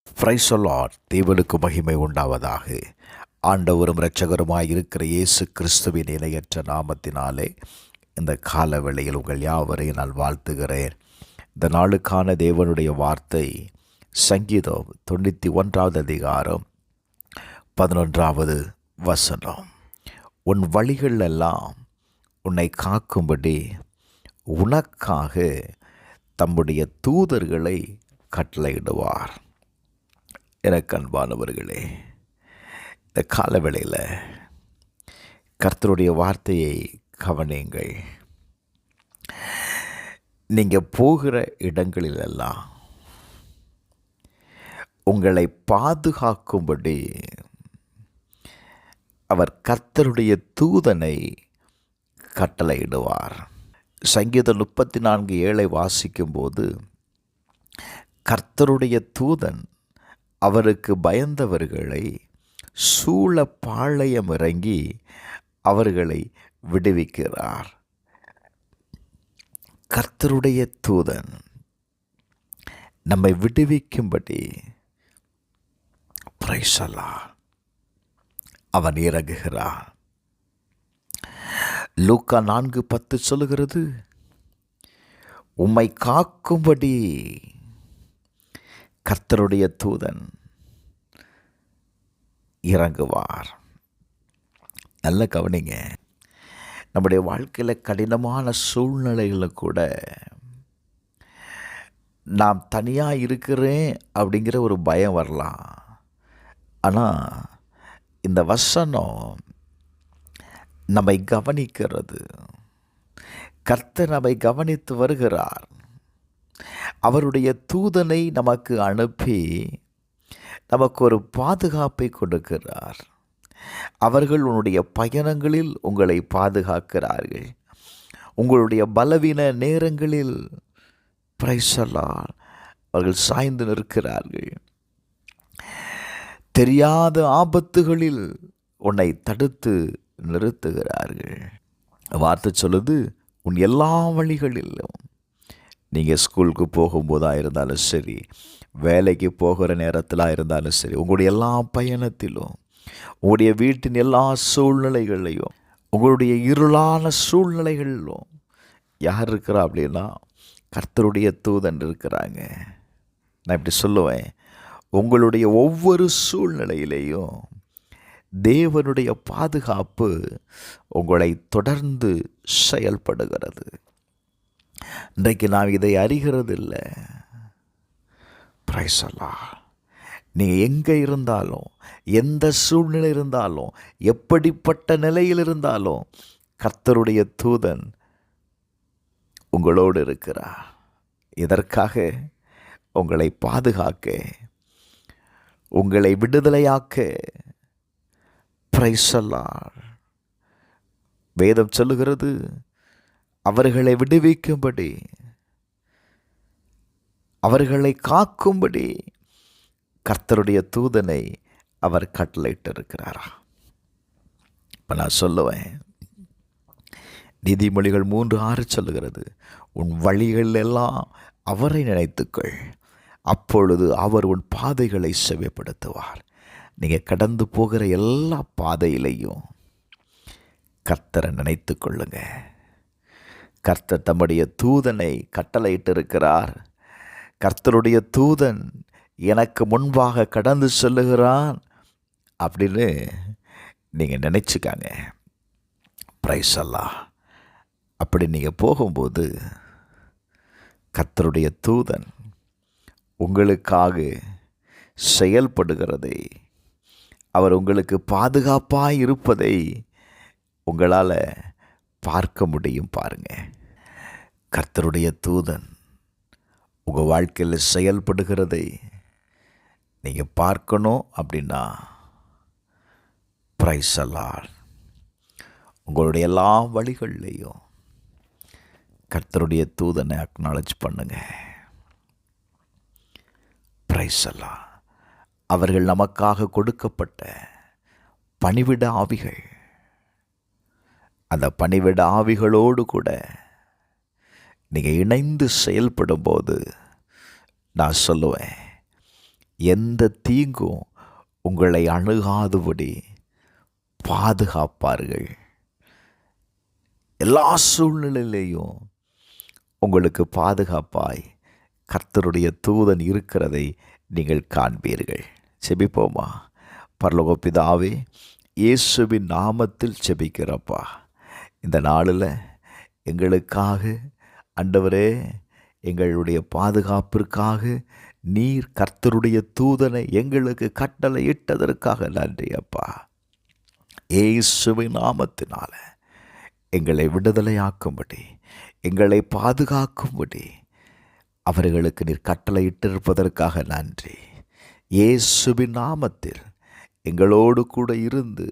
Praise the Lord. தேவனுக்கு மகிமை உண்டாவதாக. ஆண்டவரும் இரட்சகருமாய் இருக்கிற இயேசு கிறிஸ்துவின் இணையற்ற நாமத்தினாலே இந்த கால வேளையில் உங்கள் யாவரையும் நான் வாழ்த்துகிறேன். இந்த நாளுக்கான தேவனுடைய வார்த்தை சங்கீதம் 91 அதிகாரம் 11 வசனம். உன் வழிகள் எல்லாம் உன்னை காக்கும்படி உனக்காக தம்முடைய தூதர்களை கட்டளையிடுவார். எனக்கு அன்பானவர்களே, இந்த காலவேளையில் கர்த்தருடைய வார்த்தையை கவனியுங்கள். நீங்கள் போகிற இடங்களிலெல்லாம் உங்களை பாதுகாக்கும்படி அவர் கர்த்தருடைய தூதனை கட்டளையிடுவார். சங்கீதம் 34:7 வாசிக்கும்போது, கர்த்தருடைய தூதன் அவருக்கு பயந்தவர்களை சூழ பாளையம் இறங்கி அவர்களை விடுவிக்கிறார். கர்த்தருடைய தூதன் நம்மை விடுவிக்கும்படி பிரைஸ் தி லார்ட் அவன் இறங்குகிறான். லூக்கா 4:10 சொல்லுகிறது, உம்மை காக்கும்படி கர்த்தருடைய தூதன் இறங்குவார். நல்ல கவனிங்க. நம்முடைய வாழ்க்கையில் கடினமான சூழ்நிலைகளில் கூட நாம் தனியாக இருக்கிறேன் அப்படிங்கிற ஒரு பயம் வரலாம். ஆனால் இந்த வசனம் நம்மை கவனிக்கிறது. கர்த்தர் நம்மை கவனித்து வருகிறார். அவருடைய தூதனை நமக்கு அனுப்பி நமக்கு ஒரு பாதுகாப்பை கொடுக்கிறார். அவர்கள் உன்னுடைய பயணங்களில் உங்களை பாதுகாக்கிறார்கள். உங்களுடைய பலவீன நேரங்களில் பிரைஸ் தி லார்ட் அவர்கள் சாய்ந்து நிற்கிறார்கள். தெரியாத ஆபத்துகளில் உன்னை தடுத்து நிறுத்துகிறார்கள். வார்த்தை சொல்லுது, உன் எல்லா வழிகளிலும், நீங்கள் ஸ்கூலுக்கு போகும்போதாக இருந்தாலும் சரி, வேலைக்கு போகிற நேரத்தில் இருந்தாலும் சரி, உங்களுடைய எல்லா பயணத்திலும், உங்களுடைய வீட்டின் எல்லா சூழ்நிலைகளையும், உங்களுடைய இருளான சூழ்நிலைகளிலும் யார் இருக்கிறா அப்படின்னா கர்த்தருடைய தூதன் இருக்கிறாங்க. நான் இப்படி சொல்லுவேன், உங்களுடைய ஒவ்வொரு சூழ்நிலையிலேயும் தேவனுடைய பாதுகாப்பு உங்களை தொடர்ந்து செயல்படுகிறது. இன்றைக்கு நாம் இதை அறிகிறது இல்லை. Praise the Lord. நீங்கள் எங்கே இருந்தாலும், எந்த சூழ்நிலை இருந்தாலும், எப்படிப்பட்ட நிலையில் இருந்தாலும், கர்த்தருடைய தூதன் உங்களோடு இருக்கிறார். இதற்காக உங்களை பாதுகாக்க, உங்களை விடுதலையாக்க. Praise the Lord. வேதம் சொல்லுகிறது, அவர்களை விடுவிக்கும்படி, அவர்களை காக்கும்படி கர்த்தருடைய தூதனை அவர் கட்டளையிட்டிருக்கிறாரா? இப்போ நான் சொல்லுவேன், நீதிமொழிகள் 3:6 சொல்லுகிறது, உன் வழிகள் எல்லாம் அவரை நினைத்துக்கள், அப்பொழுது அவர் உன் பாதைகளை செவ்வைப்படுத்துவார். நீங்கள் கடந்து போகிற எல்லா பாதையிலையும் கர்த்தரை நினைத்து கொள்ளுங்க. கர்த்தர் தம்முடைய தூதனை கட்டளையிட்டு இருக்கிறார். கர்த்தருடைய தூதன் எனக்கு முன்பாக கடந்து செல்லுகிறான் அப்படின்னு நீங்கள் நினச்சிக்காங்க. Praise the Lord. அப்படி நீங்கள் போகும்போது கர்த்தருடைய தூதன் உங்களுக்காக செயல்படுகிறதை, அவர் உங்களுக்கு பாதுகாப்பாக இருப்பதை உங்களால் பார்க்க முடியும். பாருங்க, கர்த்தருடைய தூதன் உங்கள் வாழ்க்கையில் செயல்படுகிறதை நீங்கள் பார்க்கணும் அப்படின்னா பிரைஸ் தி லார்ட், உங்களுடைய எல்லா வழிகள்லையும் கர்த்தருடைய தூதனை அக்னாலஜ் பண்ணுங்க. Praise the Lord. அவர்கள் நமக்காக கொடுக்கப்பட்ட பணிவிட ஆவிகள். அந்த பணிவிட ஆவிகளோடு கூட நீங்கள் இணைந்து செயல்படும் போது நான் சொல்லுவேன், எந்த தீங்கும் உங்களை அணுகாதபடி பாதுகாப்பார்கள். எல்லா சூழ்நிலையிலேயும் உங்களுக்கு பாதுகாப்பாய் கர்த்தருடைய தூதன் இருக்கிறதை நீங்கள் காண்பீர்கள். செபிப்போமா. பரலோக பிதாவே, இயேசுவின் நாமத்தில் செபிக்கிறப்பா, இந்த நாளில் எங்களுக்காக ஆண்டவரே, எங்களுடைய பாதுகாப்பிற்காக நீர் கர்த்தருடைய தூதனை எங்களுக்கு கட்டளை இட்டதற்காக நன்றி அப்பா. இயேசுவின் நாமத்தினால எங்களை விடுதலையாக்கும்படி, எங்களை பாதுகாக்கும்படி அவர்களுக்கு நீர் கட்டளை இட்டிருப்பதற்காக நன்றி. இயேசுவின் நாமத்தில் எங்களோடு கூட இருந்து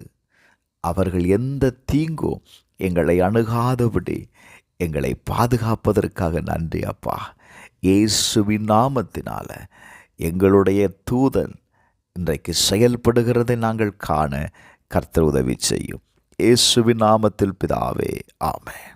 அவர்கள் எந்த தீங்கும் எங்களை அணுகாதபடி எங்களை பாதுகாப்பதற்காக நன்றி அப்பா. இயேசுவின் நாமத்தினால எங்களுடைய தூதன் இன்றைக்கு செயல்படுகிறதை நாங்கள் காண கர்த்தர் உதவி செய்யும். இயேசுவின் நாமத்தில் பிதாவே, ஆமென்.